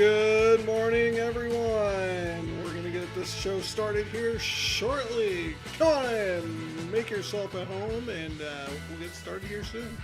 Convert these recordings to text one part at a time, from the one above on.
Good morning, everyone. We're going to get this show started here shortly. Come on in, make yourself at home, and we'll get started here soon.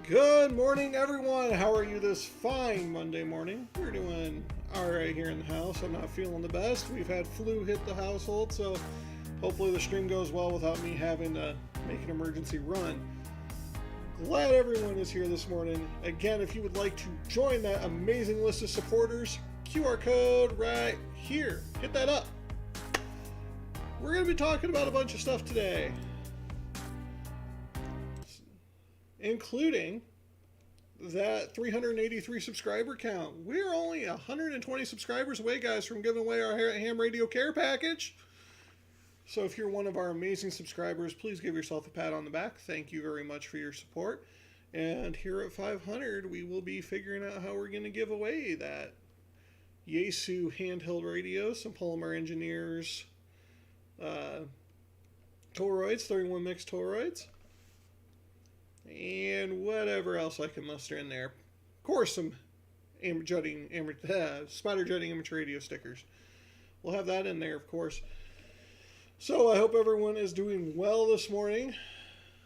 Good morning, everyone. How are you this fine Monday morning? We're doing all right here in the house. I'm not feeling the best. We've had flu hit the household, so hopefully the stream goes well without me having to make an emergency run. Glad everyone is here this morning. Again, if you would like to join that amazing list of supporters, QR code right here. Hit that up. We're going to be talking about a bunch of stuff today, including that 383 subscriber count. We're only 120 subscribers away, guys, from giving away our ham radio care package. So if you're one of our amazing subscribers, please give yourself a pat on the back. Thank you very much for your support. And here at 500, we will be figuring out how we're going to give away that Yaesu handheld radio, some Polymer Engineers Toroids, 31 mix Toroids, and whatever else I can muster in there. Of course, some spider jutting amateur radio stickers. We'll have that in there, of course. So I hope everyone is doing well this morning.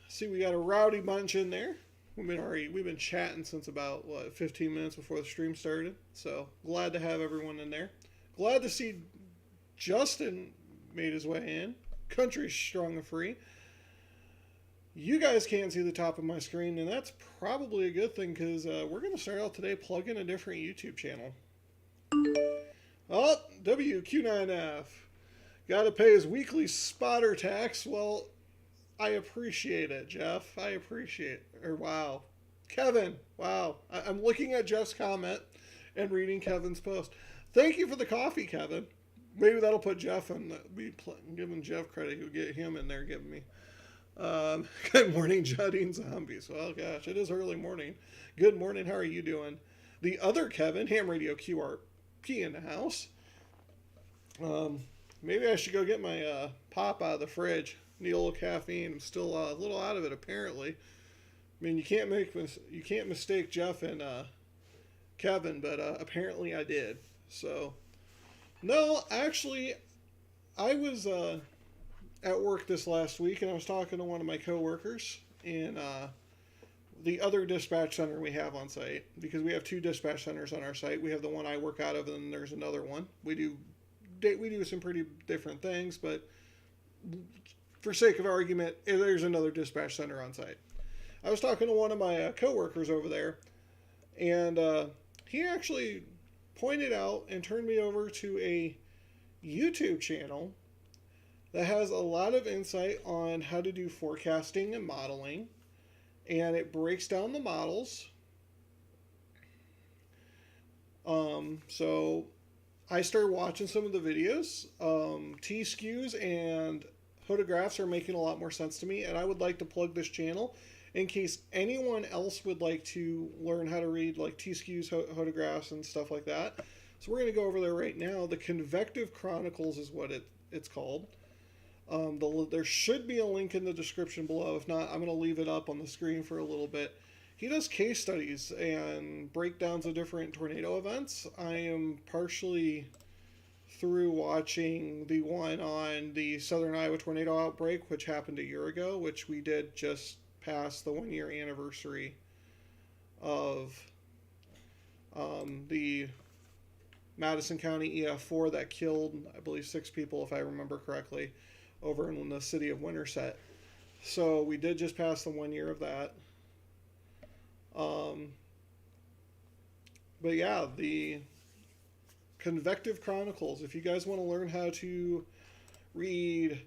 See, we got a rowdy bunch in there. We've been chatting since about 15 minutes before the stream started. So glad to have everyone in there. Glad to see Justin made his way in. Country strong and free. You guys can't see the top of my screen, and that's probably a good thing because we're going to start out today plugging a different YouTube channel. Oh, WQ9F. Got to pay his weekly spotter tax. Well, I appreciate it, Jeff. I appreciate it. Or wow. Kevin, wow. I'm looking at Jeff's comment and reading Kevin's post. Thank you for the coffee, Kevin. Maybe that'll put Jeff in. Giving Jeff credit. He'll get him in there giving me. Good morning, Jutting Zombies. Well, gosh, it is early morning. Good morning. How are you doing? The other Kevin, Ham Radio QRP in the house. Maybe I should go get my pop out of the fridge. Need a little caffeine. I'm still a little out of it, apparently. I mean, you can't mistake Jeff and Kevin, but apparently I did. So, no, actually, I was at work this last week, and I was talking to one of my coworkers in the other dispatch center we have on site, because we have two dispatch centers on our site. We have the one I work out of, and then there's another one. We do some pretty different things, but for sake of argument, there's another dispatch center on site. I was talking to one of my coworkers over there, and he actually pointed out and turned me over to a YouTube channel that has a lot of insight on how to do forecasting and modeling, and it breaks down the models. So I started watching some of the videos. T-skews and photographs are making a lot more sense to me, and I would like to plug this channel in case anyone else would like to learn how to read like T-skews, photographs, and stuff like that. So we're going to go over there right now. The Convective Chronicles is what it's called. There should be a link in the description below. If not, I'm going to leave it up on the screen for a little bit. He does case studies and breakdowns of different tornado events. I am partially through watching the one on the Southern Iowa tornado outbreak, which happened a year ago, which we did just pass the 1 year anniversary of the Madison County EF4 that killed, I believe, 6 people, if I remember correctly, over in the city of Winterset. So we did just pass the 1 year of that. But yeah, the Convective Chronicles, if you guys want to learn how to read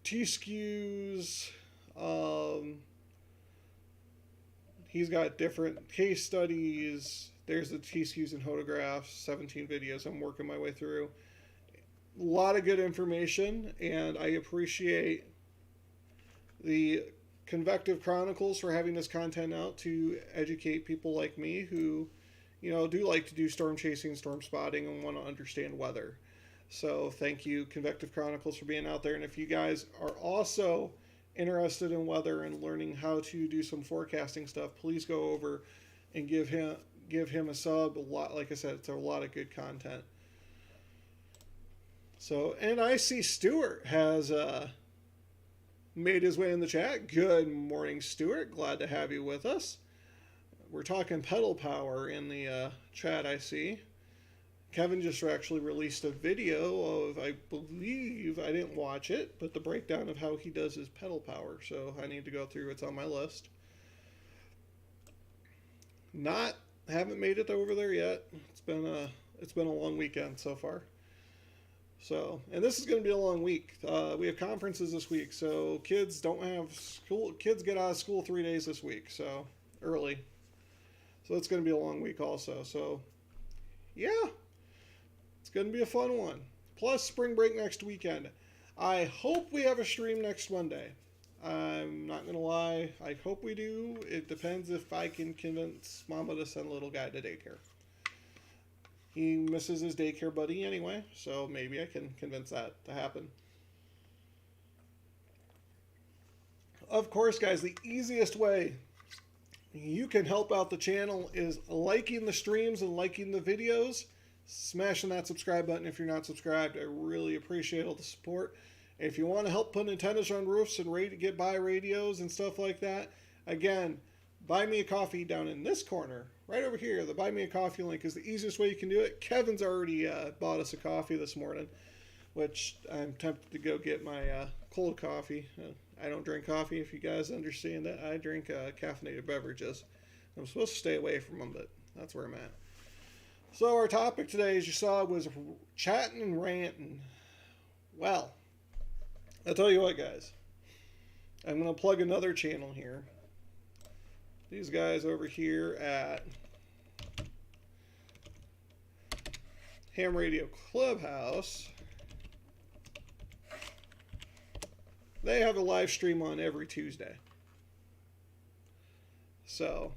T-skews, he's got different case studies. There's the T-skews and photographs, 17 videos I'm working my way through. A lot of good information, and I appreciate the Convective Chronicles for having this content out to educate people like me who, do like to do storm chasing, storm spotting, and want to understand weather. So thank you, Convective Chronicles, for being out there. And if you guys are also interested in weather and learning how to do some forecasting stuff, please go over and give him a sub. Like I said, it's a lot of good content. So, and I see Stuart has made his way in the chat. Good morning, Stuart. Glad to have you with us. We're talking pedal power in the chat, I see. Kevin just actually released a video of, I believe, I didn't watch it, but the breakdown of how he does his pedal power. So I need to go through. It's on my list. Haven't made it over there yet. It's been a long weekend so far. So, and this is going to be a long week. We have conferences this week, so kids don't have school. Kids get out of school 3 days this week, so early. So it's going to be a long week also. So, yeah, it's going to be a fun one. Plus spring break next weekend. I hope we have a stream next Monday. I'm not going to lie. I hope we do. It depends if I can convince Mama to send little guy to daycare. He misses his daycare buddy anyway, so maybe I can convince that to happen. Of course, guys, the easiest way you can help out the channel is liking the streams and liking the videos. Smashing that subscribe button if you're not subscribed. I really appreciate all the support. If you want to help put antennas on roofs and get by radios and stuff like that, again, buy me a coffee down in this corner, right over here. The buy me a coffee link is the easiest way you can do it. Kevin's already bought us a coffee this morning, which I'm tempted to go get my cold coffee. I don't drink coffee, if you guys understand that. I drink caffeinated beverages. I'm supposed to stay away from them, but that's where I'm at. So our topic today, as you saw, was chatting and ranting. Well, I'll tell you what, guys. I'm going to plug another channel here. These guys over here at Ham Radio Clubhouse, they have a live stream on every Tuesday. So,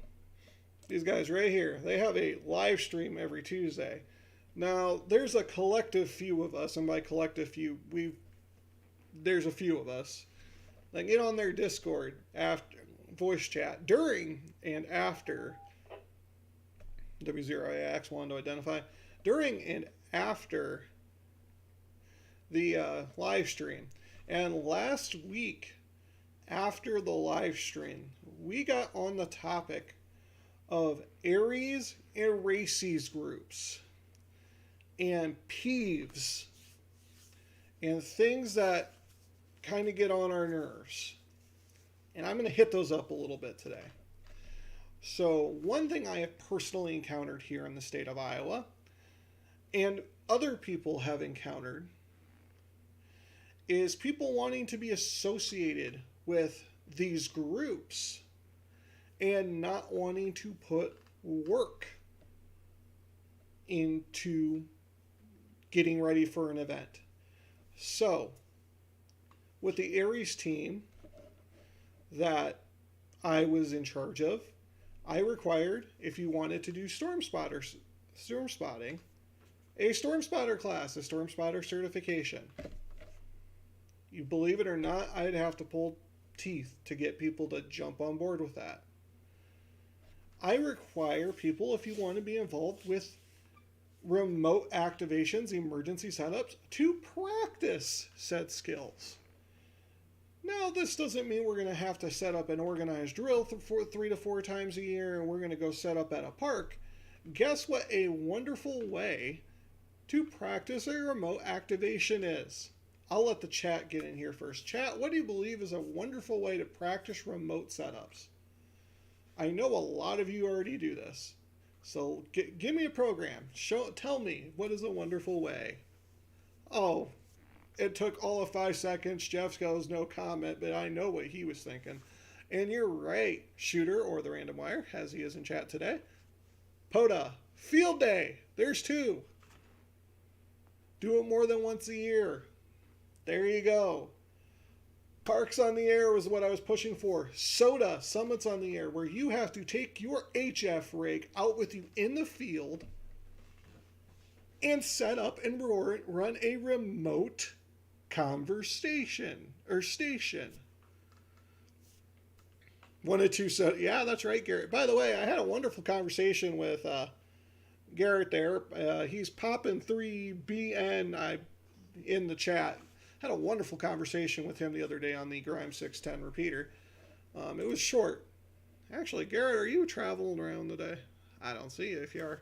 these guys right here, they have a live stream every Tuesday. Now, there's a collective few of us, and by collective few, there's a few of us that get on their Discord after voice chat during and after W0AX wanted to identify during and after the live stream. And last week, after the live stream, we got on the topic of ARES and RACES groups and peeves and things that kind of get on our nerves. And I'm going to hit those up a little bit today. So one thing I have personally encountered here in the state of Iowa, and other people have encountered, is people wanting to be associated with these groups and not wanting to put work into getting ready for an event. So, with the ARES team that I was in charge of, I required, if you wanted to do storm spotting, a storm spotter class, a storm spotter certification. You believe it or not, I'd have to pull teeth to get people to jump on board with that. I require people, if you want to be involved with remote activations, emergency setups, to practice said skills. Now, this doesn't mean we're going to have to set up an organized drill 3 to 4 times a year and we're going to go set up at a park. Guess what a wonderful way to practice a remote activation is? I'll let the chat get in here first. Chat, what do you believe is a wonderful way to practice remote setups? I know a lot of you already do this. So give me a program. Tell me, what is a wonderful way? Oh, it took all of 5 seconds. Jeff goes, no comment, but I know what he was thinking. And you're right, Shooter, or the Random Wire, as he is in chat today. POTA, field day. There's 2. Do it more than once a year. There you go. Parks on the Air was what I was pushing for. SOTA, Summits on the Air, where you have to take your HF rig out with you in the field and set up and run a remote conversation or station. 1 or 2 SOTA. Yeah, that's right, Garrett. By the way, I had a wonderful conversation with Garrett there. He's popping 3BN in the chat. Had a wonderful conversation with him the other day on the Grimes 610 repeater. It was short. Actually, Garrett, are you traveling around today? I don't see you if you are.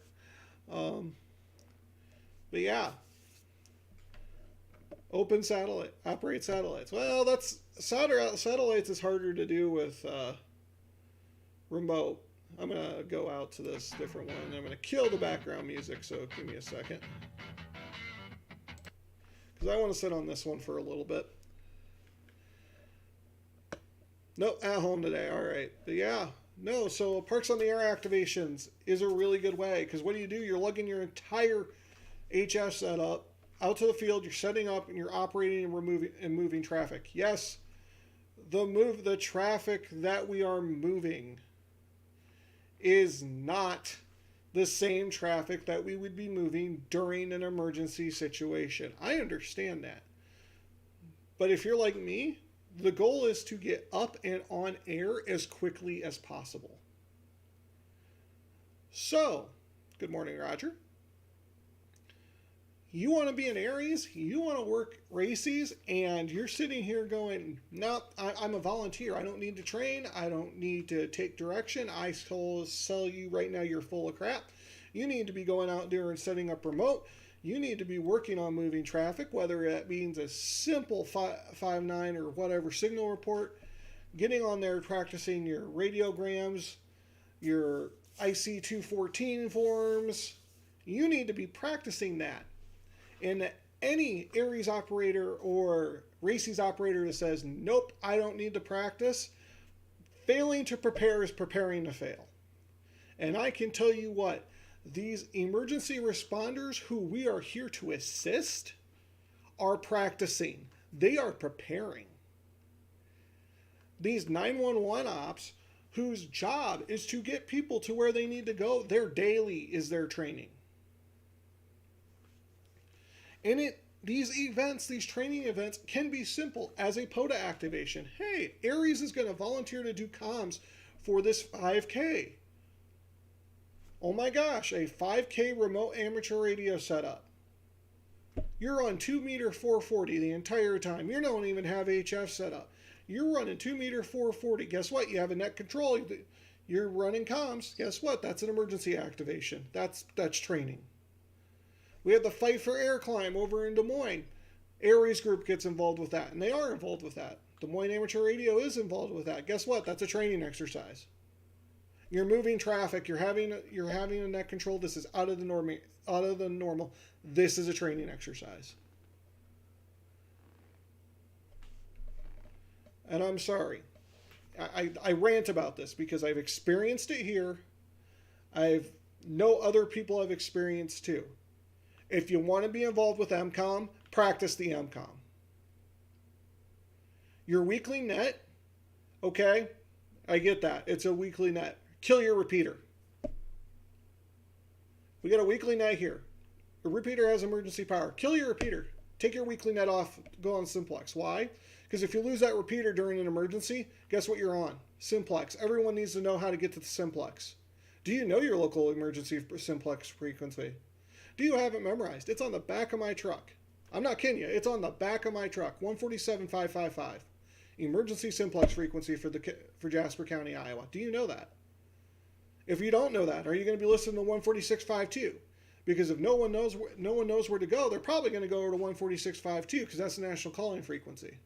But yeah. Open satellite. Operate satellites. Well, that's solder out satellites is harder to do with remote. I'm going to go out to this different one. I'm going to kill the background music, so give me a second. Because I want to sit on this one for a little bit. Nope, at home today. All right. But yeah, no, so Parks on the Air activations is a really good way. Because what do? You're lugging your entire HF setup out to the field, you're setting up, and you're operating and moving traffic. Yes, the traffic that we are moving is not the same traffic that we would be moving during an emergency situation. I understand that. But if you're like me, the goal is to get up and on air as quickly as possible. So, good morning, Roger. You want to be an Aries, you want to work races, and you're sitting here going, no, I'm a volunteer. I don't need to train. I don't need to take direction. I tell you right now, you're full of crap. You need to be going out there and setting up remote. You need to be working on moving traffic, whether that means a simple 5.9 or whatever signal report, getting on there, practicing your radiograms, your IC214 forms. You need to be practicing that. And any Aries operator or races operator that says, nope, I don't need to practice, failing to prepare is preparing to fail. And I can tell you what, these emergency responders who we are here to assist are practicing. They are preparing. These 911 ops whose job is to get people to where they need to go, their daily is their training. And these events, these training events, can be simple as a POTA activation. Hey, Aries is going to volunteer to do comms for this 5K. Oh my gosh, a 5K remote amateur radio setup. You're on 2 meter 440 the entire time. You don't even have HF set up. You're running 2 meter 440. Guess what? You have a net control. You're running comms. Guess what? That's an emergency activation. That's training. We have the Fight for Air climb over in Des Moines. Aries group gets involved with that, and they are involved with that. Des Moines Amateur Radio is involved with that. Guess what? That's a training exercise. You're moving traffic. You're having a net control. This is out of the normal. This is a training exercise. And I'm sorry. I rant about this because I've experienced it here. I know other people have experienced too. If you want to be involved with MCOM, practice the MCOM. Your weekly net, okay, I get that. It's a weekly net. Kill your repeater. We got a weekly net here. The repeater has emergency power. Kill your repeater. Take your weekly net off. Go on simplex. Why? Because if you lose that repeater during an emergency, guess what you're on? Simplex. Everyone needs to know how to get to the simplex. Do you know your local emergency simplex frequency? Do you have it memorized? It's on the back of my truck. I'm not kidding you. It's on the back of my truck. 147555. Emergency simplex frequency for Jasper County, Iowa. Do you know that? If you don't know that, are you going to be listening to 14652? Because if no one knows where to go, they're probably going to go to 14652 because that's the national calling frequency.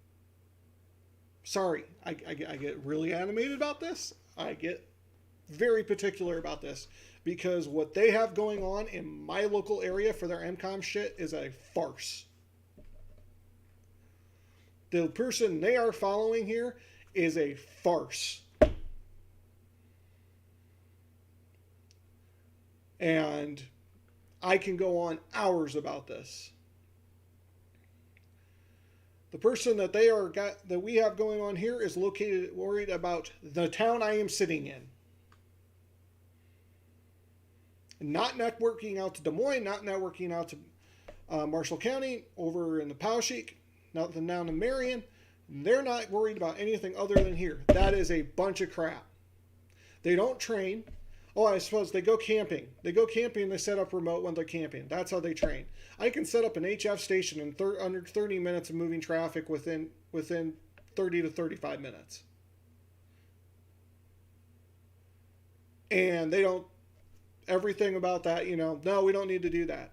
Sorry, I get really animated about this. I get very particular about this because what they have going on in my local area for their MCOM shit is a farce. The person they are following here is a farce. And I can go on hours about this. The person that we have going on here is worried about the town I am sitting in. Not networking out to Des Moines, not networking out to Marshall County, over in the Poweshiek, nothing down in Marion. They're not worried about anything other than here. That is a bunch of crap. They don't train. Oh, I suppose they go camping. They go camping, they set up remote when they're camping. That's how they train. I can set up an HF station in under 30 minutes of moving traffic within 30 to 35 minutes. And they don't, everything about that, no, we don't need to do that.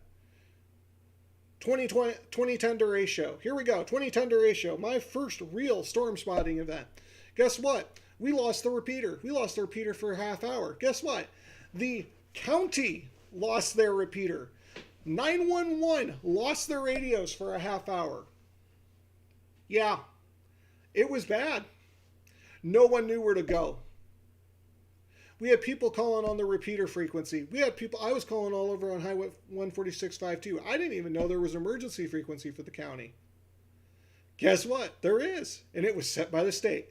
2010 to ratio. Here we go, 2010 to ratio. My first real storm spotting event. Guess what? We lost the repeater. We lost the repeater for a half hour. Guess what? The county lost their repeater. 911 lost their radios for a half hour. Yeah, it was bad. No one knew where to go. We had people calling on the repeater frequency. We had people, I was calling all over on Highway 14652. I didn't even know there was an emergency frequency for the county. Guess what? There is. And it was set by the state.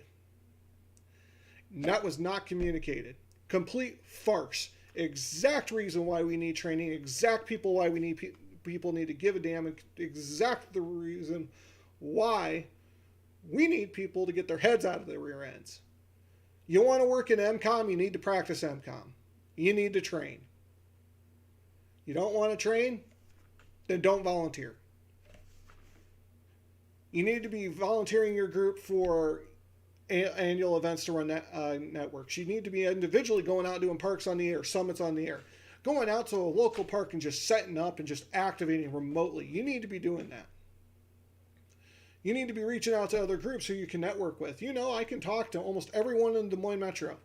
And that was not communicated. Complete farce. Exact reason why we need training. Exact people why we need people need to give a damn. Exact the reason why we need people to get their heads out of their rear ends. You want to work in MCOM, you need to practice MCOM. You need to train. You don't want to train? Then don't volunteer. You need to be volunteering your group for annual events to run networks. You need to be individually going out doing parks on the air, summits on the air. Going out to a local park and just setting up and just activating remotely. You need to be doing that. You need to be reaching out to other groups who you can network with. You know, I can talk to almost everyone in Des Moines Metro.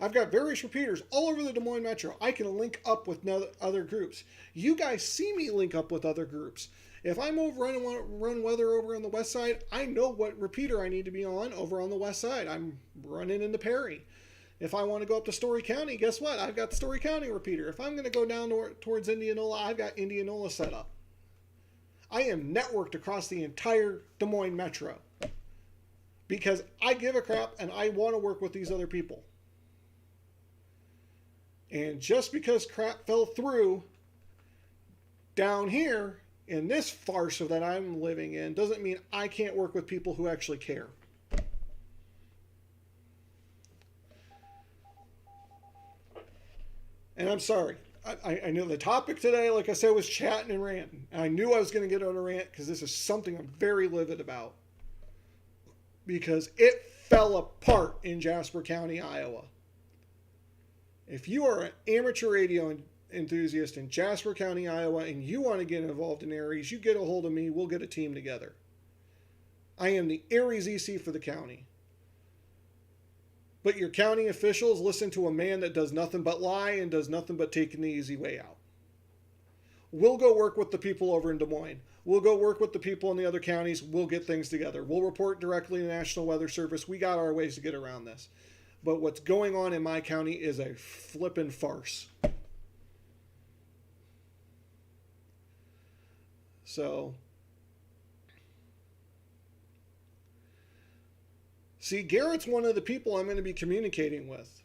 I've got various repeaters all over the Des Moines Metro. I can link up with other groups. You guys see me link up with other groups. If I'm over run weather over on the west side, I know what repeater I need to be on over on the west side. I'm running into Perry. If I want to go up to Story County, guess what? I've got the Story County repeater. If I'm going to go down towards Indianola, I've got Indianola set up. I am networked across the entire Des Moines Metro because I give a crap and I want to work with these other people. And just because crap fell through down here in this farce that I'm living in doesn't mean I can't work with people who actually care. And I'm sorry. I knew the topic today, like I said, was Chattin and Rantin. And I knew I was going to get on a rant because this is something I'm very livid about. Because it fell apart in Jasper County, Iowa. If you are an amateur radio enthusiast in Jasper County, Iowa, and you want to get involved in ARES, you get a hold of me. We'll get a team together. I am the ARES EC for the county. But your county officials listen to a man that does nothing but lie and does nothing but taking the easy way out. We'll go work with the people over in Des Moines. We'll go work with the people in the other counties. We'll get things together. We'll report directly to the National Weather Service. We got our ways to get around this. But what's going on in my county is a flippin' farce. So, see, Garrett's one of the people I'm going to be communicating with.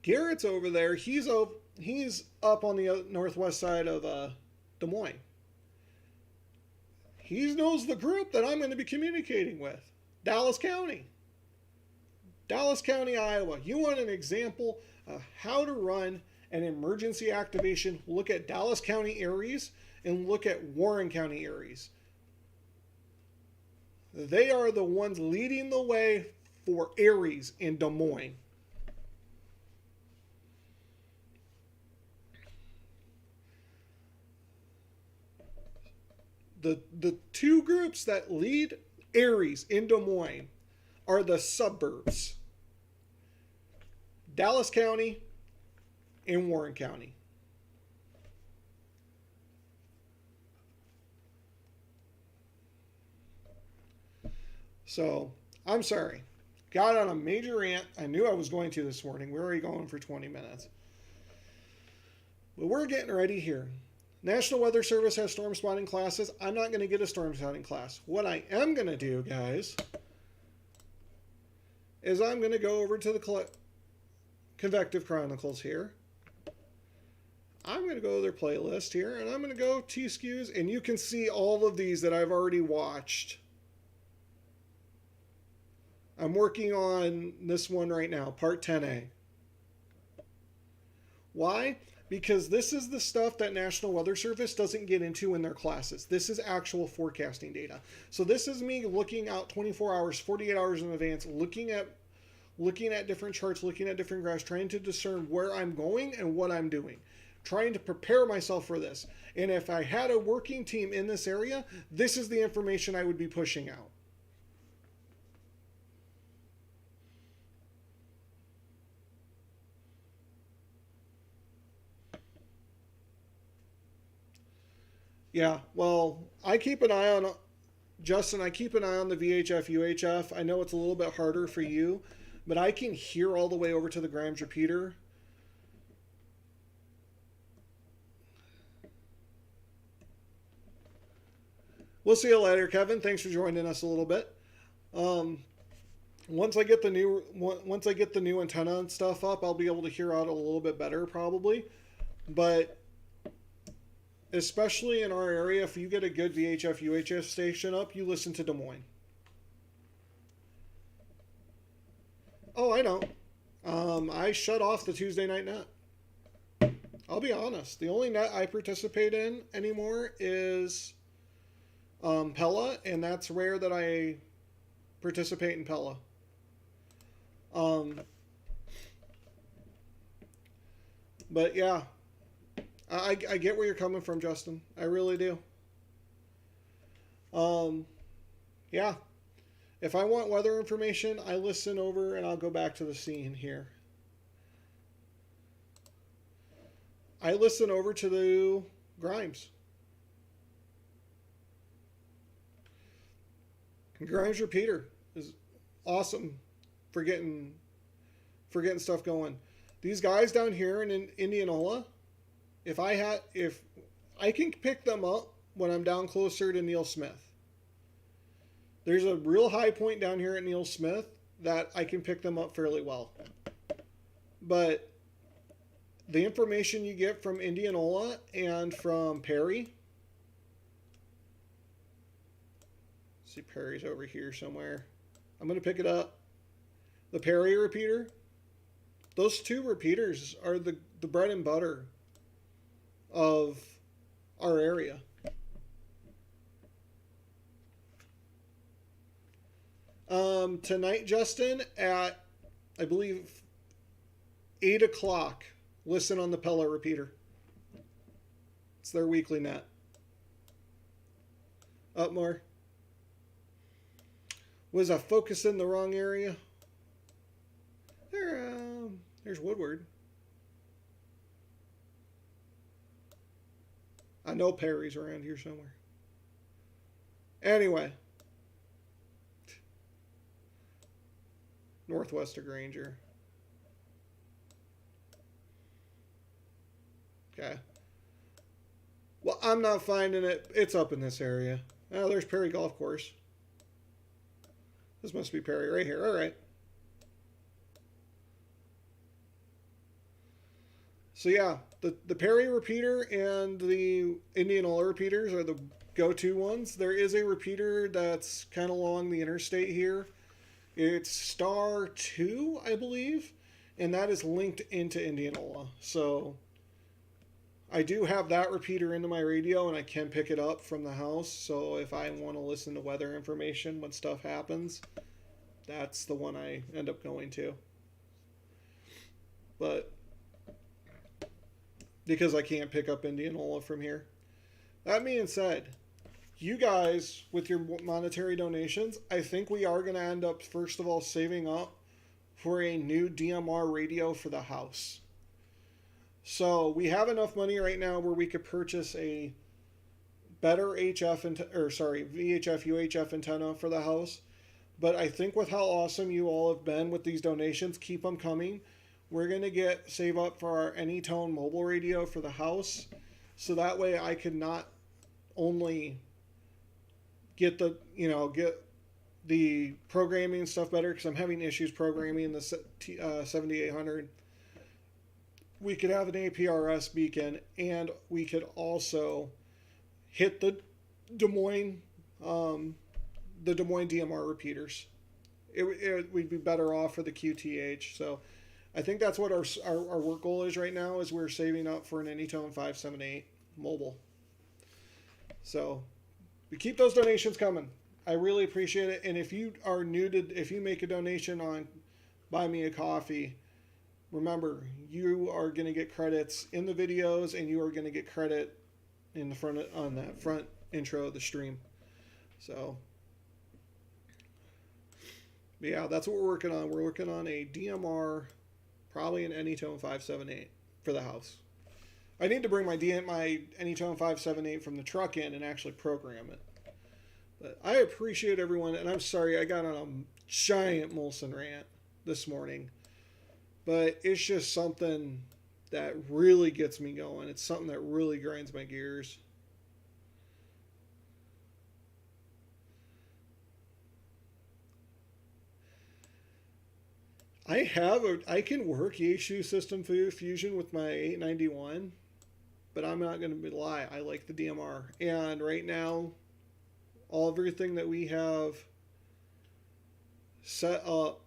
Garrett's over there. He's up on the northwest side of Des Moines. He knows the group that I'm going to be communicating with. Dallas County. Dallas County, Iowa. You want an example of how to run an emergency activation? Look at Dallas County ARES and look at Warren County ARES. They are the ones leading the way for ARES in Des Moines. The two groups that lead ARES in Des Moines are the suburbs. Dallas County and Warren County. So, I'm sorry. Got on a major rant. I knew I was going to this morning. We're already going for 20 minutes. But we're getting ready here. National Weather Service has storm spotting classes. I'm not going to get a storm spotting class. What I am going to do, guys, is I'm going to go over to the Convective Chronicles here. I'm going to go to their playlist here, and I'm going to go T-SKUs, and you can see all of these that I've already watched. I'm working on this one right now, Part 10A. Why? Because this is the stuff that National Weather Service doesn't get into in their classes. This is actual forecasting data. So this is me looking out 24 hours, 48 hours in advance, looking at different charts, looking at different graphs, trying to discern where I'm going and what I'm doing, trying to prepare myself for this. And if I had a working team in this area, this is the information I would be pushing out. Yeah, well, I keep an eye on Justin, I keep an eye on the VHF, UHF. I know it's a little bit harder for you, but I can hear all the way over to the Grimes repeater. We'll see you later, Kevin. Thanks for joining us a little bit. Once I get the new antenna and stuff up, I'll be able to hear out a little bit better probably. But especially in our area, if you get a good VHF UHF station up, you listen to Des Moines. Oh, I know. I shut off the Tuesday night net. I'll be honest. The only net I participate in anymore is Pella, and that's rare that I participate in Pella. But yeah, I get where you're coming from, Justin. I really do. Yeah. If I want weather information, I listen over and I'll go back to the scene here. I listen over to the Grimes. Grimes repeater is awesome for getting stuff going. These guys down here in Indianola, if I can pick them up when I'm down closer to Neil Smith. There's a real high point down here at Neil Smith that I can pick them up fairly well. But the information you get from Indianola and from Perry, see, Perry's over here somewhere. I'm going to pick it up. The Perry repeater, those two repeaters are the bread and butter of our area. Tonight, Justin, at, I believe, 8 o'clock, listen on the Pella repeater. It's their weekly net. Up more. Was I focused in the wrong area? There's Woodward. I know Perry's around here somewhere. Anyway. Northwest of Granger. Okay. Well, I'm not finding it. It's up in this area. Oh, there's Perry Golf Course. This must be Perry right here. All right. So yeah, the Perry repeater and the Indianola repeaters are the go-to ones. There is a repeater that's kind of along the interstate here. It's star 2, I believe, and that is linked into Indianola. So I do have that repeater into my radio, and I can pick it up from the house. So if I want to listen to weather information when stuff happens, that's the one I end up going to. But because I can't pick up Indianola from here. That being said, you guys, with your monetary donations, I think we are going to end up, first of all, saving up for a new DMR radio for the house. So we have enough money right now where we could purchase a better VHF, UHF antenna for the house. But I think with how awesome you all have been with these donations, keep them coming. We're going to save up for our Anytone mobile radio for the house. So that way I could not only get the programming and stuff better, because I'm having issues programming the 7800. We could have an APRS beacon, and we could also hit the Des Moines DMR repeaters. We'd be better off for the QTH. So I think that's what our work goal is right now, is we're saving up for an Anytone 578 mobile. So we keep those donations coming. I really appreciate it. And if you are if you make a donation on Buy Me a Coffee, remember, you are going to get credits in the videos, and you are going to get credit in the front on that front intro of the stream. So yeah, that's what we're working on. We're working on a DMR, probably an Anytone 578 for the house. I need to bring my Anytone 578 from the truck in and actually program it. But I appreciate everyone, and I'm sorry I got on a giant Molson rant this morning. But it's just something that really gets me going. It's something that really grinds my gears. I can work Yaesu system fusion with my 891, but I'm not going to lie. I like the DMR. And right now, everything that we have set up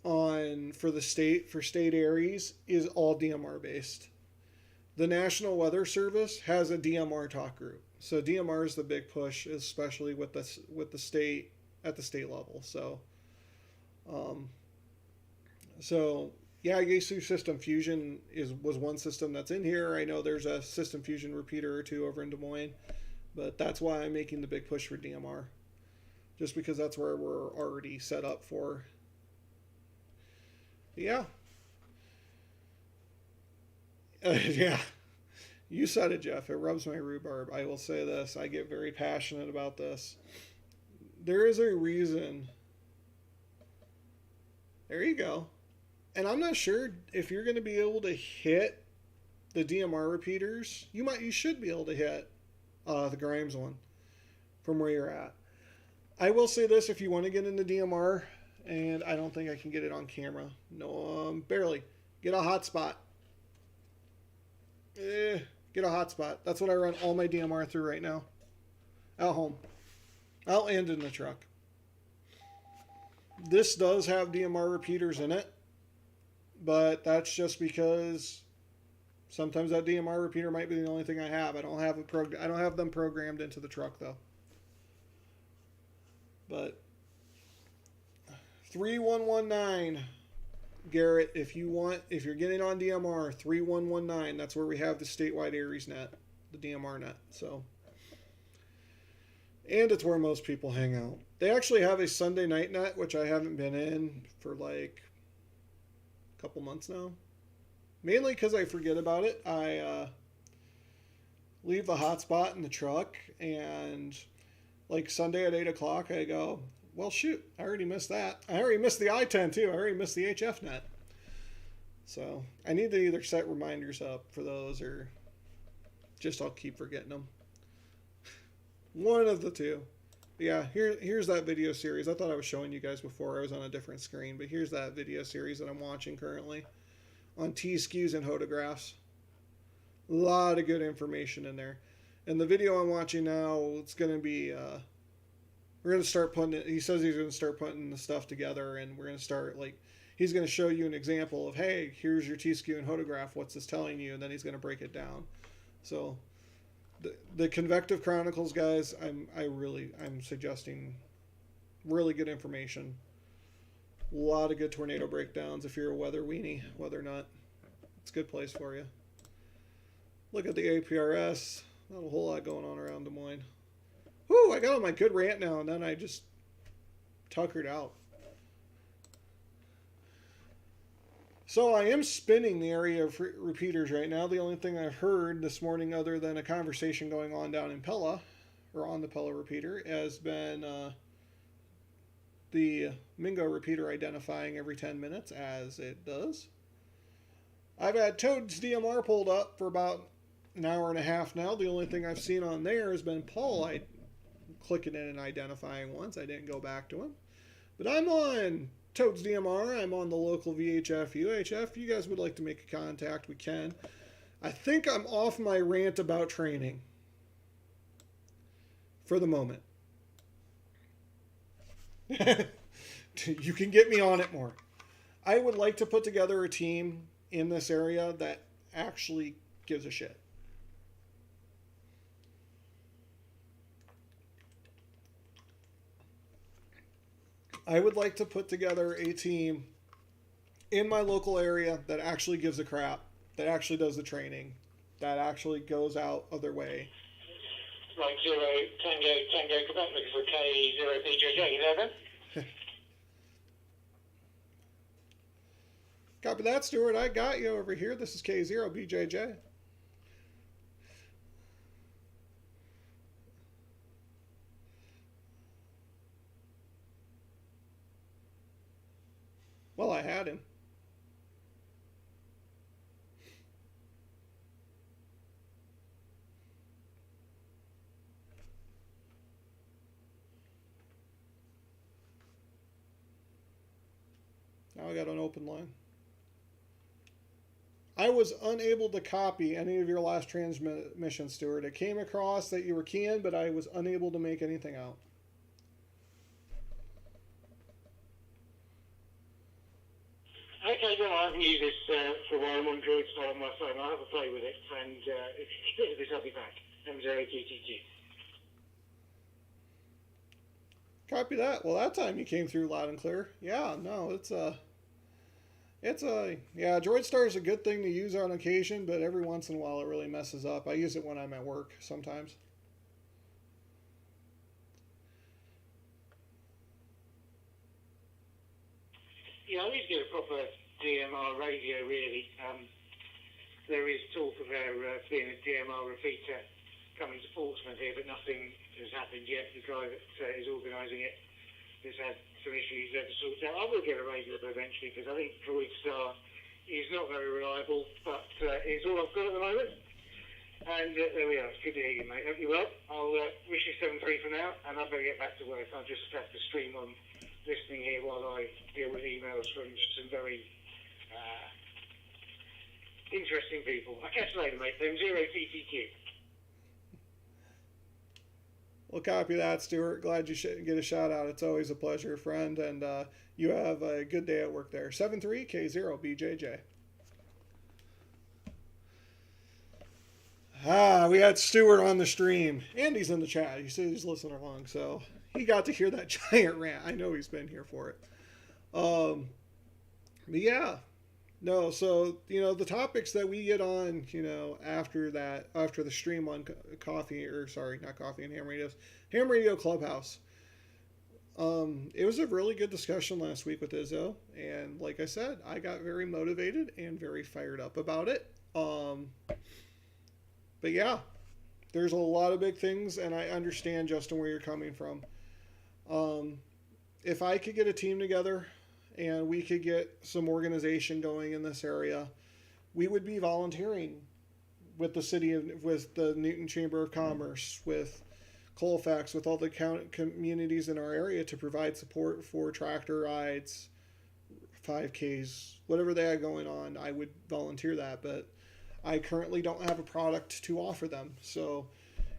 for state ARES is all DMR based. The National Weather Service has a DMR talk group. So DMR is the big push, especially with the state at the state level. So yeah, Yaesu System Fusion was one system that's in here. I know there's a System Fusion repeater or two over in Des Moines, but that's why I'm making the big push for DMR, just because that's where we're already set up for. Yeah. Yeah. You said it, Jeff. It rubs my rhubarb. I will say this. I get very passionate about this. There is a reason. There you go. And I'm not sure if you're going to be able to hit the DMR repeaters. You should be able to hit the Grimes one from where you're at. I will say this, if you want to get into DMR, and I don't think I can get it on camera. No, barely. Get a hotspot. Get a hotspot. That's what I run all my DMR through right now. At home. Out and in the truck. This does have DMR repeaters in it, but that's just because sometimes that DMR repeater might be the only thing I have. I don't have them programmed into the truck though. But 3119, Garrett, if you're getting on DMR, 3119, that's where we have the statewide ARES net, the DMR net. So, and it's where most people hang out. They actually have a Sunday night net, which I haven't been in for like a couple months now. Mainly because I forget about it. I leave the hotspot in the truck, and like Sunday at 8 o'clock, I go, well, shoot, I already missed that. I already missed the I-10 too. I already missed the HF net. So I need to either set reminders up for those, or just I'll keep forgetting them. One of the two. Yeah, here's that video series. I thought I was showing you guys before. I was on a different screen, but here's that video series that I'm watching currently on T-skews and photographs. A lot of good information in there. And the video I'm watching now, it's going to be, we're going to start putting it, he says he's going to start putting the stuff together, and we're going to start, like, he's going to show you an example of, hey, here's your T-skew and photograph, what's this telling you, and then he's going to break it down. So the Convective Chronicles guys, I'm suggesting really good information. A lot of good tornado breakdowns if you're a weather weenie, weather nut. It's a good place for you. Look at the APRS. Not a whole lot going on around Des Moines. Whoo, I got on my good rant now, and then I just tuckered out. So I am spinning the area of repeaters right now. The only thing I've heard this morning, other than a conversation going on down in Pella, or on the Pella repeater, has been the Mingo repeater identifying every 10 minutes, as it does. I've had Toad's DMR pulled up for about an hour and a half now. The only thing I've seen on there has been Paul clicking in and identifying once. I didn't go back to him. But I'm on Toad's DMR. I'm on the local VHF, UHF. If you guys would like to make a contact, we can. I think I'm off my rant about training for the moment. You can get me on it more. I would like to put together a team in this area that actually gives a shit. I would like to put together a team in my local area that actually gives a crap, that actually does the training, that actually goes out of their way. Right, 0, Tango, Quebec, looking for K0BJJ, 11. Copy that, Stuart. I got you over here. This is K0BJJ. Well, I had him. Now I got an open line. I was unable to copy any of your last transmission, Stuart. It came across that you were keying, but I was unable to make anything out. Okay, well, I haven't used this for a while. I'm on Droid style on my phone. I'll have a play with it, and if you get this, I'll be back. M0QTQ. Copy that. Well, that time you came through loud and clear. Yeah, no, yeah, Droid Star is a good thing to use on occasion, but every once in a while it really messes up. I use it when I'm at work sometimes. Yeah, I need to get a proper DMR radio, really. There is talk of there being a DMR repeater coming to Portsmouth here, but nothing has happened yet. The guy that is organising it has had some issues to sort out. I will get a radio eventually, because I think Droid Star is not very reliable, but it's all I've got at the moment. And there we are. It's good to hear you, mate. Hope you well. I'll wish you 7-3 for now, and I better get back to work. I'll just have to stream on listening here while I deal with emails from some very interesting people. I'll catch you later, mate. M0TTQ. Well, copy that, Stuart. Glad you get a shout out. It's always a pleasure, friend, and you have a good day at work there. 7-3 K0BJJ. We had Stuart on the stream. Andy's in the chat. He said he's listening along, so he got to hear that giant rant. I know he's been here for it. But yeah. No, so, the topics that we get on, after the stream on not Coffee and Ham Radio Clubhouse. It was a really good discussion last week with Izzo, and like I said, I got very motivated and very fired up about it. But yeah, there's a lot of big things, and I understand, Justin, where you're coming from. If I could get a team together and we could get some organization going in this area, we would be volunteering with the city, with the Newton Chamber of Commerce, with Colfax, with all the communities in our area to provide support for tractor rides, 5Ks, whatever they have going on. I would volunteer that, but I currently don't have a product to offer them. So,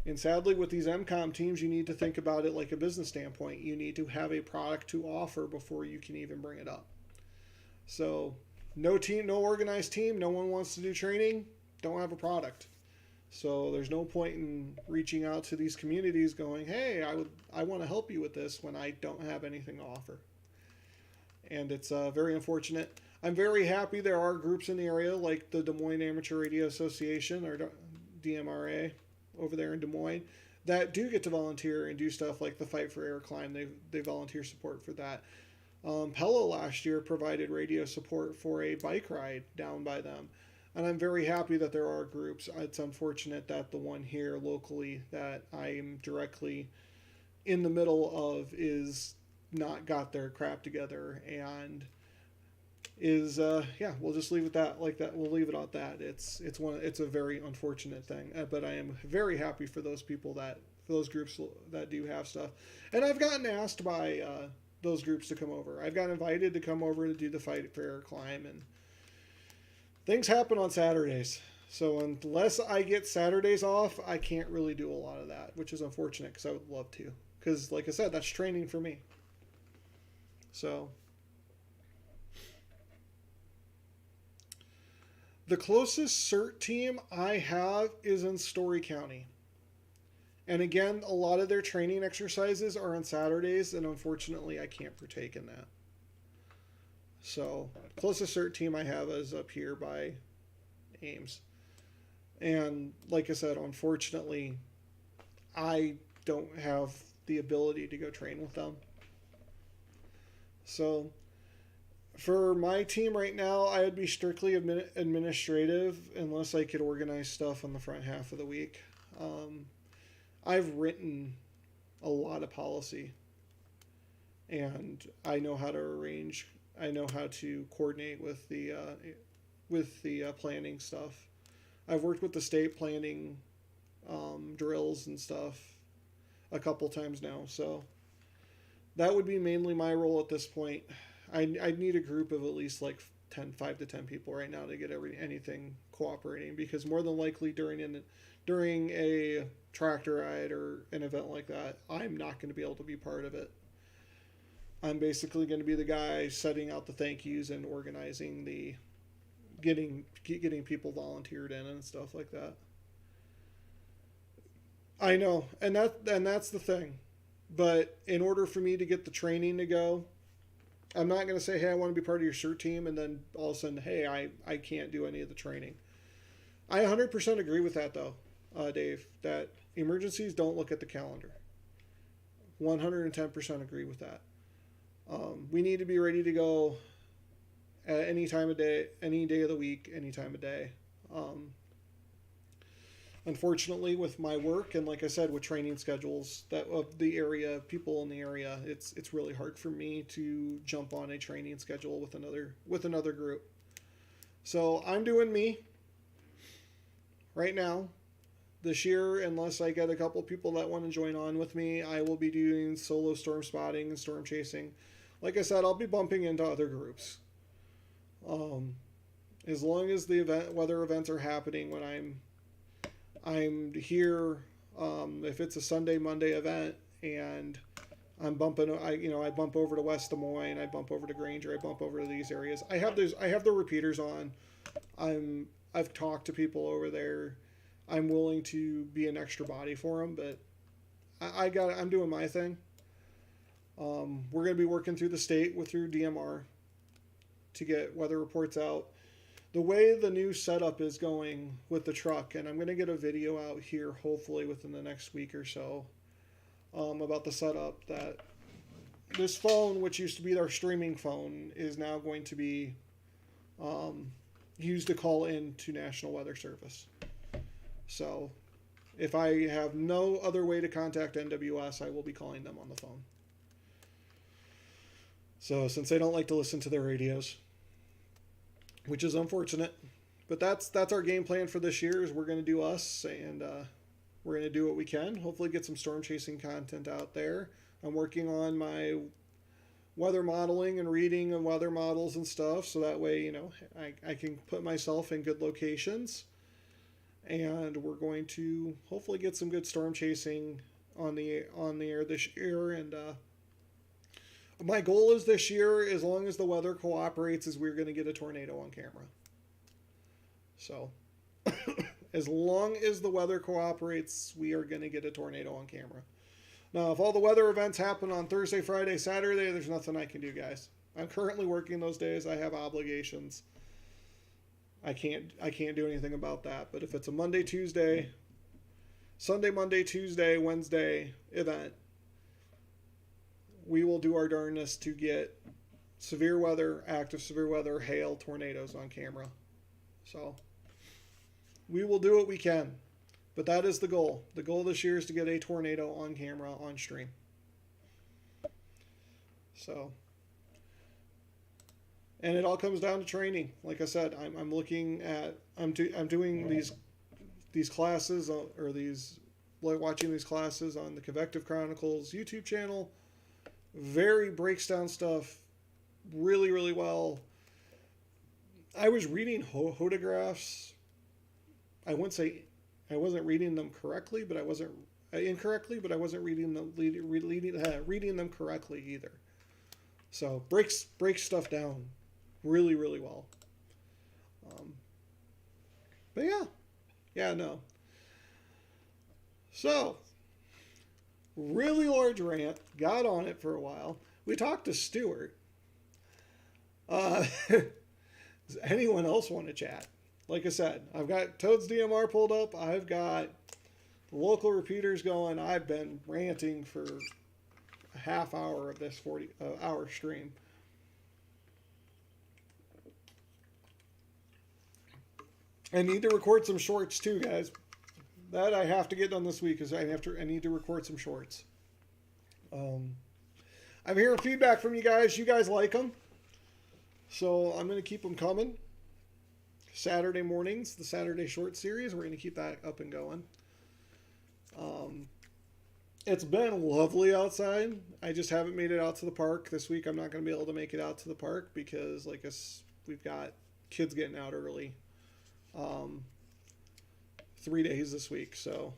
and sadly, with these MCOM teams, you need to think about it like a business standpoint. You need to have a product to offer before you can even bring it up. So, no team, no organized team, no one wants to do training, don't have a product. So there's no point in reaching out to these communities going, hey, I want to help you with this when I don't have anything to offer. And it's very unfortunate. I'm very happy there are groups in the area like the Des Moines Amateur Radio Association, or DMRA, over there in Des Moines, that do get to volunteer and do stuff like the Fight for Air Climb. They volunteer support for that. Pella last year provided radio support for a bike ride down by them. And I'm very happy that there are groups. It's unfortunate that the one here locally that I'm directly in the middle of is not got their crap together and is we'll just leave it like that. We'll leave it at that. It's a very unfortunate thing, but I am very happy for those people for those groups that do have stuff. And I've gotten asked by those groups to come over. I've got invited to come over to do the Fight for Air Climb, and things happen on Saturdays. So unless I get Saturdays off, I can't really do a lot of that, which is unfortunate because I would love to. Because like I said, that's training for me. So the closest CERT team I have is in Story County. And again, a lot of their training exercises are on Saturdays, and unfortunately I can't partake in that. So, closest CERT team I have is up here by Ames. And like I said, unfortunately, I don't have the ability to go train with them. So, for my team right now, I would be strictly administrative unless I could organize stuff on the front half of the week. I've written a lot of policy, and I know how to arrange I know how to coordinate with the planning stuff. I've worked with the state planning drills and stuff a couple times now, so that would be mainly my role at this point. I'd need a group of at least like 5 to 10 people right now to get anything cooperating, because more than likely during a tractor ride or an event like that, I'm not going to be able to be part of it. I'm basically going to be the guy setting out the thank yous and organizing the getting people volunteered in and stuff like that. I know, and that's the thing. But in order for me to get the training to go, I'm not going to say, hey, I want to be part of your CERT team, and then all of a sudden, hey, I can't do any of the training. I 100% agree with that, though, Dave, that emergencies don't look at the calendar. 110% agree with that. We need to be ready to go at any time of day, any day of the week, any time of day. Unfortunately, with my work and, like I said, with training schedules that of the area, people in the area, it's really hard for me to jump on a training schedule with another group. So I'm doing me right now. This year, unless I get a couple people that want to join on with me, I will be doing solo storm spotting and storm chasing. Like I said, I'll be bumping into other groups. As long as the weather events are happening when I'm here, if it's a Sunday, Monday event and I'm bumping, I bump over to West Des Moines, I bump over to Granger, I bump over to these areas. I have the repeaters on. I've talked to people over there. I'm willing to be an extra body for them, but I'm doing my thing. We're going to be working through the state through DMR to get weather reports out. The way the new setup is going with the truck, and I'm going to get a video out here hopefully within the next week or so about the setup, that this phone, which used to be our streaming phone, is now going to be used to call in to National Weather Service. So if I have no other way to contact NWS, I will be calling them on the phone. So since they don't like to listen to their radios, which is unfortunate, but that's our game plan for this year. Is we're going to do us, and we're going to do what we can. Hopefully get some storm chasing content out there. I'm working on my weather modeling and reading of weather models and stuff, so that way, I can put myself in good locations. And we're going to hopefully get some good storm chasing on the air this year. And my goal is this year, as long as the weather cooperates, is we're going to get a tornado on camera. So as long as the weather cooperates, we are going to get a tornado on camera. Now, if all the weather events happen on Thursday, Friday, Saturday, there's nothing I can do, guys. I'm currently working those days. I have obligations. I can't do anything about that. But if it's a Monday, Tuesday, Sunday, Monday, Tuesday, Wednesday event, we will do our darndest to get severe weather, active severe weather, hail, tornadoes on camera. So we will do what we can. But that is the goal. The goal this year is to get a tornado on camera on stream. So, and it all comes down to training. Like I said, I'm doing these classes, watching these classes on the Convective Chronicles YouTube channel. Very breaks down stuff really, really well. I was reading hotographs. I wouldn't say I wasn't reading them correctly, but I wasn't incorrectly, but I wasn't reading them correctly either. So breaks stuff down really, really well. But yeah, no. So really large rant. Got on it for a while. We talked to Stuart. Does anyone else want to chat? Like I said, I've got Toad's DMR pulled up. I've got the local repeaters going. I've been ranting for a half hour of this 40-hour stream. I need to record some shorts too, guys. That I have to get done this week because I need to record some shorts. I'm hearing feedback from you guys. You guys like them. So I'm going to keep them coming. Saturday mornings, the Saturday short series, we're going to keep that up and going. It's been lovely outside. I just haven't made it out to the park this week. I'm not going to be able to make it out to the park because, like, we've got kids getting out early. 3 days this week, so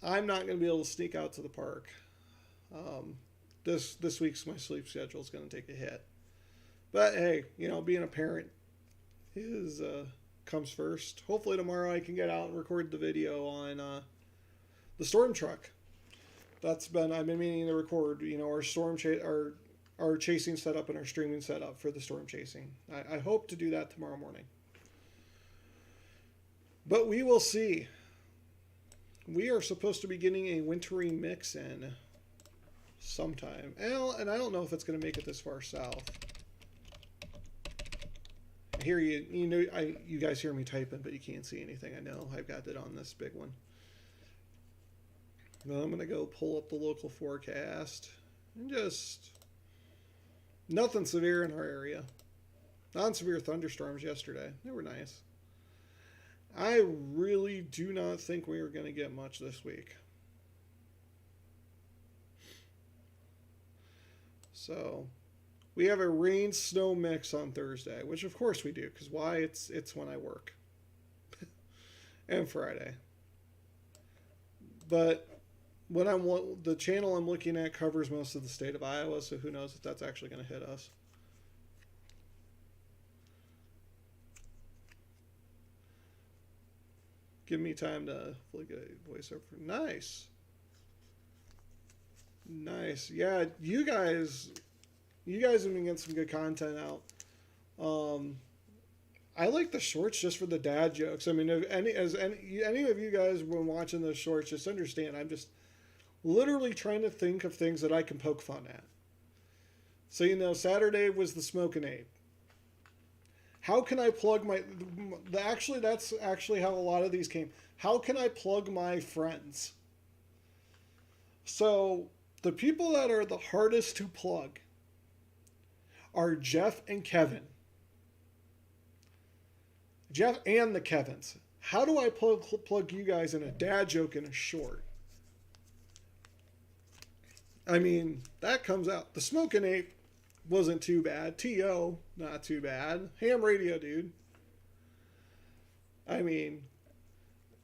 I'm not going to be able to sneak out to the park. This week's my sleep schedule is going to take a hit. But hey, being a parent comes first. Hopefully tomorrow I can get out and record the video on the storm truck. I've been meaning to record, our our chasing setup and our streaming setup for the storm chasing. I hope to do that tomorrow morning. But we will see. We are supposed to be getting a wintry mix in sometime. And I don't know if it's going to make it this far south. I hear you guys hear me typing, but you can't see anything. I know I've got it on this big one. Now I'm going to go pull up the local forecast. And just nothing severe in our area. Non-severe thunderstorms yesterday. They were nice. I really do not think we are going to get much this week. So we have a rain-snow mix on Thursday, which of course we do, because why? It's when I work. And Friday. But the channel I'm looking at covers most of the state of Iowa, so who knows if that's actually going to hit us. Give me time to flick a voice over. Nice. Nice. Yeah, you guys have been getting some good content out. I like the shorts just for the dad jokes. I mean, if any of you guys have been watching those shorts, just understand I'm just literally trying to think of things that I can poke fun at. So, Saturday was the Smokin' Ape. How can I plug that's actually how a lot of these came. How can I plug my friends? So the people that are the hardest to plug are Jeff and Kevin. Jeff and the Kevins. How do I plug you guys in a dad joke in a short? I mean, that comes out. The Smokin' Ape wasn't too bad. T.O., not too bad. Ham radio, dude. I mean,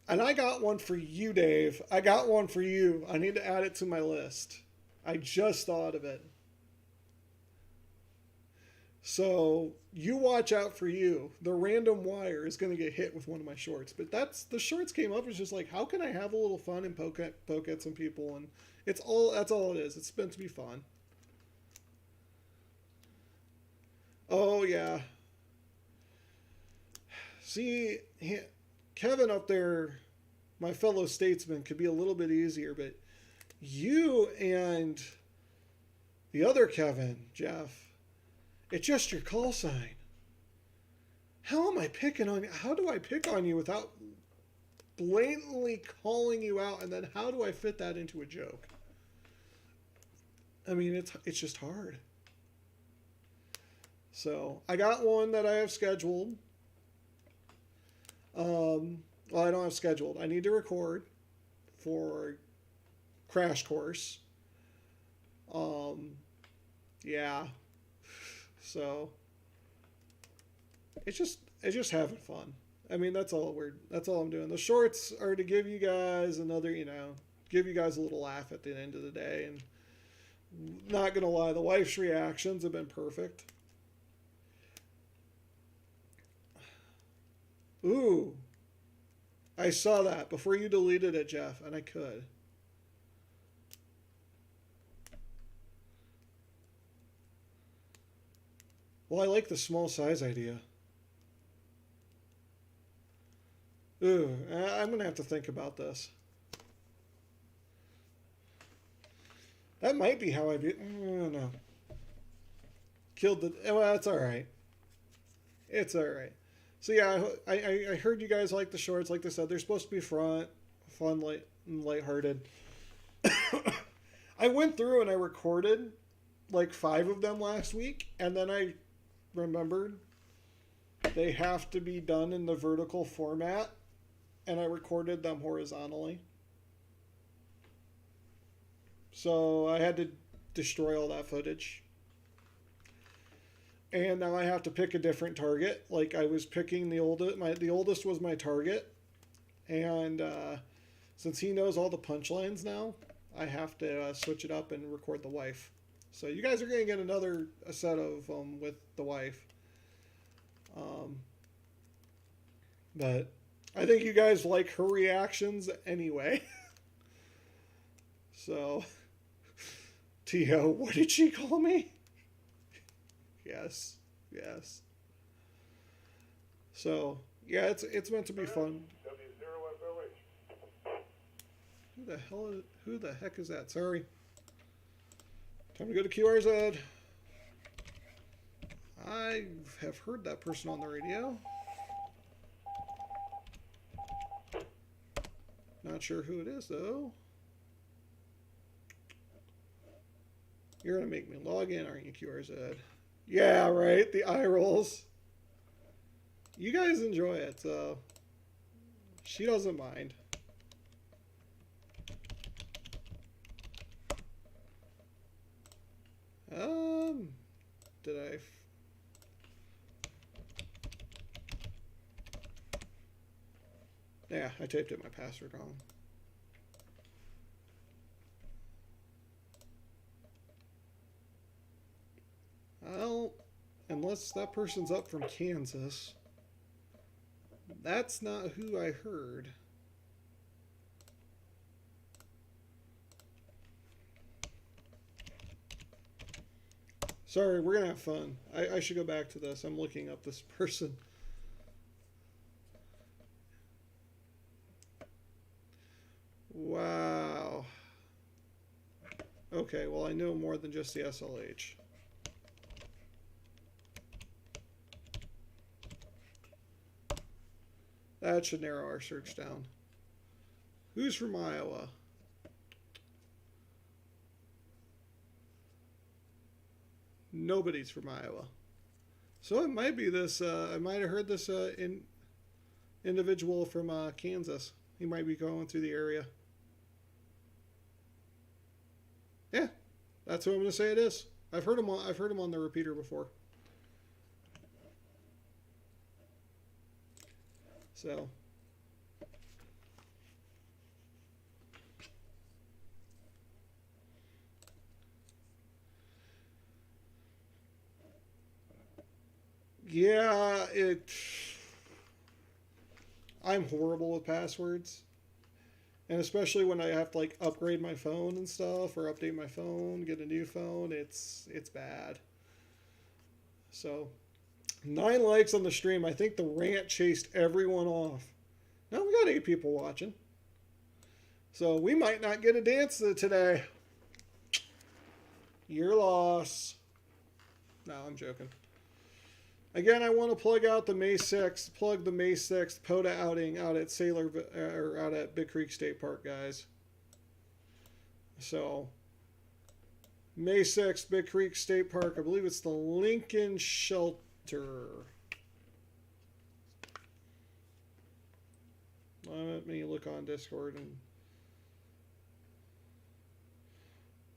and I got one for you, Dave. I got one for you. I need to add it to my list. I just thought of it. So you watch out for you. The random wire is going to get hit with one of my shorts. But the shorts came up. It's just like, how can I have a little fun and poke at some people? And that's all it is. It's meant to be fun. Oh, yeah. See, Kevin up there, my fellow statesman, could be a little bit easier, but you and the other Kevin, Jeff, it's just your call sign. How do I pick on you without blatantly calling you out, and then how do I fit that into a joke? I mean, it's just hard. So I got one that I have scheduled. Well, I don't have scheduled. I need to record for Crash Course. Yeah. So it's just having fun. I mean, that's all I'm doing. The shorts are to give you guys give you guys a little laugh at the end of the day. And not gonna lie, the wife's reactions have been perfect. Ooh, I saw that before you deleted it, Jeff, and I could. Well, I like the small size idea. Ooh, I'm going to have to think about this. That might be how I do. I don't know. Well, that's all right. It's all right. So yeah, I heard you guys like the shorts. Like I said, they're supposed to be fun, lighthearted. I went through and I recorded like 5 of them last week, and then I remembered, they have to be done in the vertical format, and I recorded them horizontally. So I had to destroy all that footage. And now I have to pick a different target. Like I was picking the oldest was my target. And since he knows all the punchlines now, I have to switch it up and record the wife. So you guys are going to get a set of with the wife. But I think you guys like her reactions anyway. So, Tio, what did she call me? Yes, yes. So, yeah, it's meant to be fun. Who the heck is that? Sorry. Time to go to QRZ. I have heard that person on the radio. Not sure who it is, though. You're going to make me log in, aren't you, QRZ? Yeah, right. The eye rolls. You guys enjoy it, so she doesn't mind. Did I... Yeah, I typed in my password wrong. Well, unless that person's up from Kansas. That's not who I heard. Sorry, we're going to have fun. I should go back to this. I'm looking up this person. Wow. Okay, well, I know more than just the SLH. That should narrow our search down. Who's from Iowa? Nobody's from Iowa. So it might be this, I might have heard this individual from Kansas. He might be going through the area. Yeah, that's who I'm going to say it is. I've heard him on the repeater before. So yeah, I'm horrible with passwords. And especially when I have to like upgrade my phone and stuff, or update my phone, get a new phone, it's bad. So 9 likes on the stream. I think the rant chased everyone off. Now we got 8 people watching. So we might not get a dance today. Your loss. No, I'm joking. Again, I want to plug the May 6th POTA outing out at out at Big Creek State Park, guys. So May 6th, Big Creek State Park. I believe it's the Lincoln Shelter. Let me look on Discord and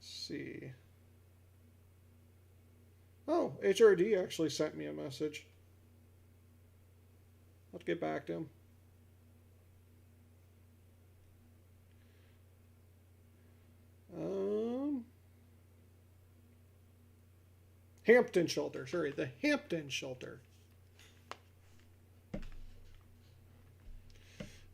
see. Oh, HRD actually sent me a message. I'll get back to him. Hampton Shelter. Sorry, the Hampton Shelter.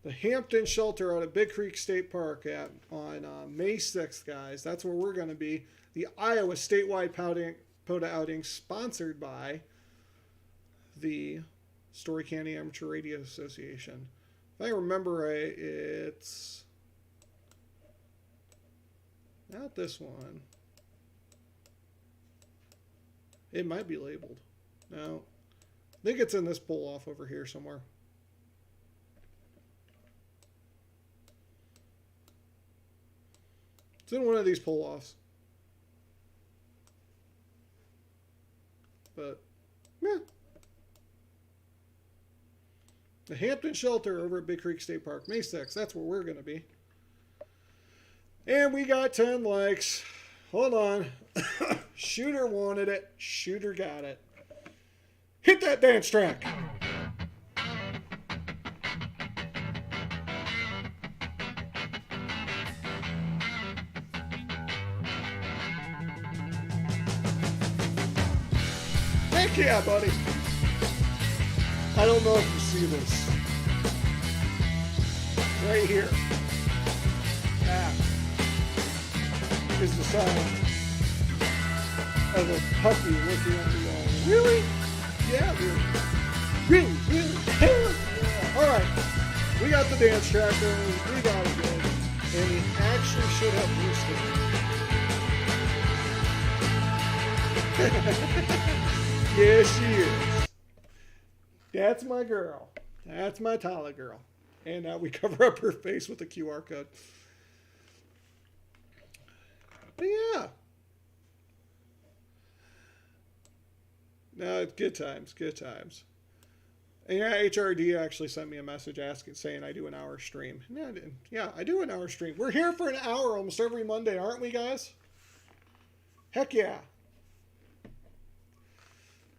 The Hampton Shelter out at Big Creek State Park on May 6th, guys. That's where we're going to be. The Iowa Statewide POTA outing sponsored by the Story County Amateur Radio Association. If I remember right, it's not this one. It might be labeled. No. I think it's in this pull-off over here somewhere. It's in one of these pull-offs. But Yeah. The Hampton Shelter over at Big Creek State Park, May 6th. That's where we're going to be. And we got 10 likes. Hold on. Shooter wanted it. Shooter got it. Hit that dance track. Heck yeah, buddy. I don't know if you see this. Right here. That is the sound of a puppy looking at me going, really? Yeah, really. Really? Really? Hell yeah. Alright. We got the dance track going. We got it good. And he actually should have boosted it. Yes, she is. That's my girl. That's my Tala girl. And now we cover up her face with a QR code. But yeah. No, it's good times. Good times. And yeah, HRD actually sent me a message saying I do an hour stream. Yeah, I did. Yeah, I do an hour stream. We're here for an hour almost every Monday, aren't we, guys? Heck yeah.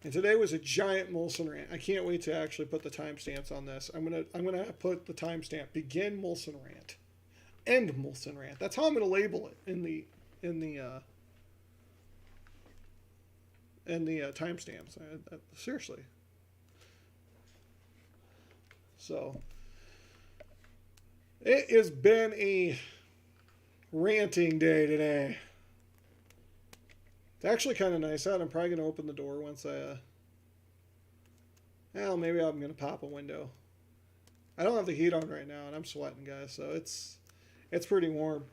And today was a giant Molson rant. I can't wait to actually put the timestamps on this. I'm gonna put the timestamp. Begin Molson rant. End Molson rant. That's how I'm gonna label it in the timestamps. Seriously. So it has been a ranting day today. It's actually kind of nice out. I'm probably going to open the door once well, maybe I'm going to pop a window. I don't have the heat on right now, and I'm sweating, guys, so it's pretty warm.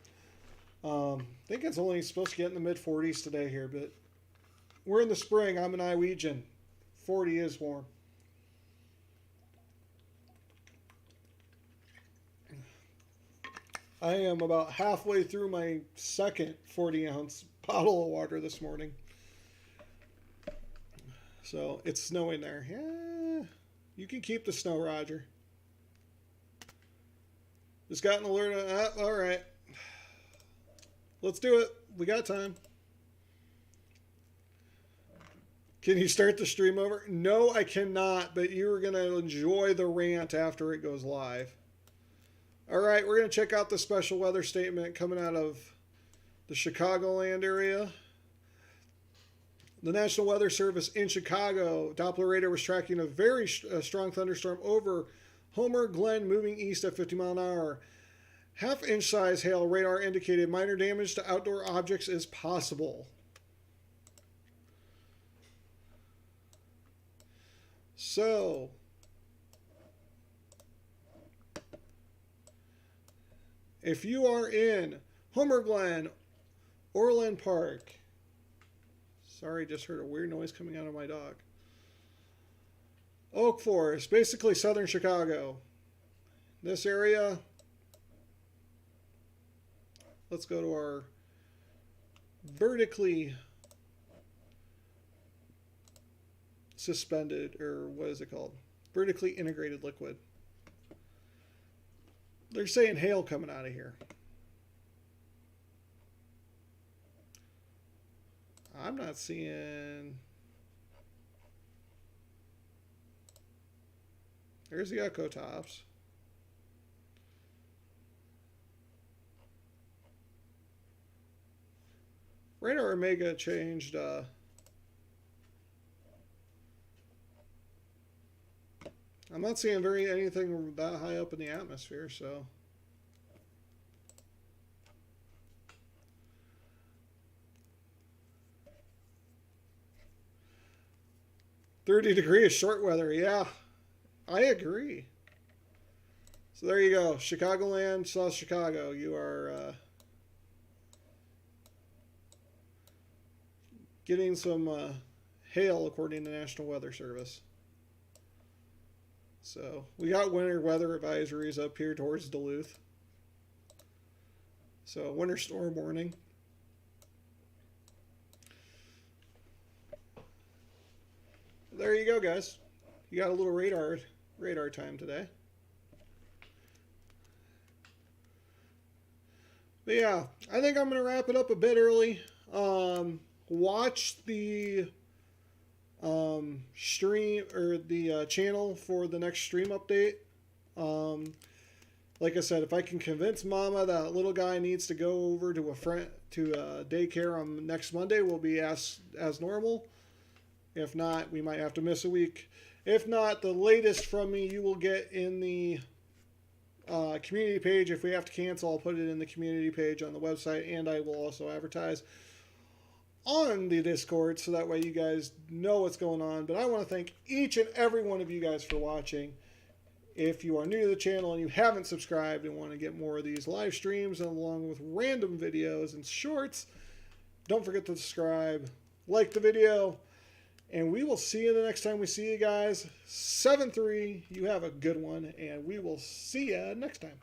I think it's only supposed to get in the mid-40s today here, but we're in the spring. I'm an Iowegian. 40 is warm. I am about halfway through my second 40-ounce bottle of water this morning. So it's snowing there. Yeah, you can keep the snow, Roger. Just got an alert. All right. Let's do it. We got time. Can you start the stream over? No, I cannot, but you're going to enjoy the rant after it goes live. All right, we're going to check out the special weather statement coming out of the Chicagoland area. The National Weather Service in Chicago, Doppler radar was tracking a very strong thunderstorm over Homer Glen, moving east at 50 miles an hour. Half-inch size hail, radar indicated minor damage to outdoor objects is possible. So, if you are in Homer Glen, Orland Park, sorry, just heard a weird noise coming out of my dog. Oak Forest, basically southern Chicago. This area, let's go to our vertically suspended, or what is it called? Vertically integrated liquid. They're saying hail coming out of here. I'm not seeing. There's the echo tops. Radar Omega changed. I'm not seeing anything that high up in the atmosphere, so. "30 degrees short weather." Yeah, I agree. So there you go. Chicagoland, South Chicago. You are getting some hail according to the National Weather Service. So we got winter weather advisories up here towards Duluth. So winter storm warning. there you go, guys. You got a little radar time today. But yeah, I think I'm going to wrap it up a bit early. Watch the stream or the channel for the next stream update. Like I said, if I can convince Mama that little guy needs to go over to daycare on next Monday, we'll be as normal. If not, we might have to miss a week. If not, the latest from me you will get in the community page. If we have to cancel, I'll put it in the community page on the website, and I will also advertise on the Discord so that way you guys know what's going on. But I want to thank each and every one of you guys for watching. If you are new to the channel and you haven't subscribed and want to get more of these live streams along with random videos and shorts, don't forget to subscribe, like the video, and we will see you the next time we see you guys. 7-3, you have a good one, and we will see you next time.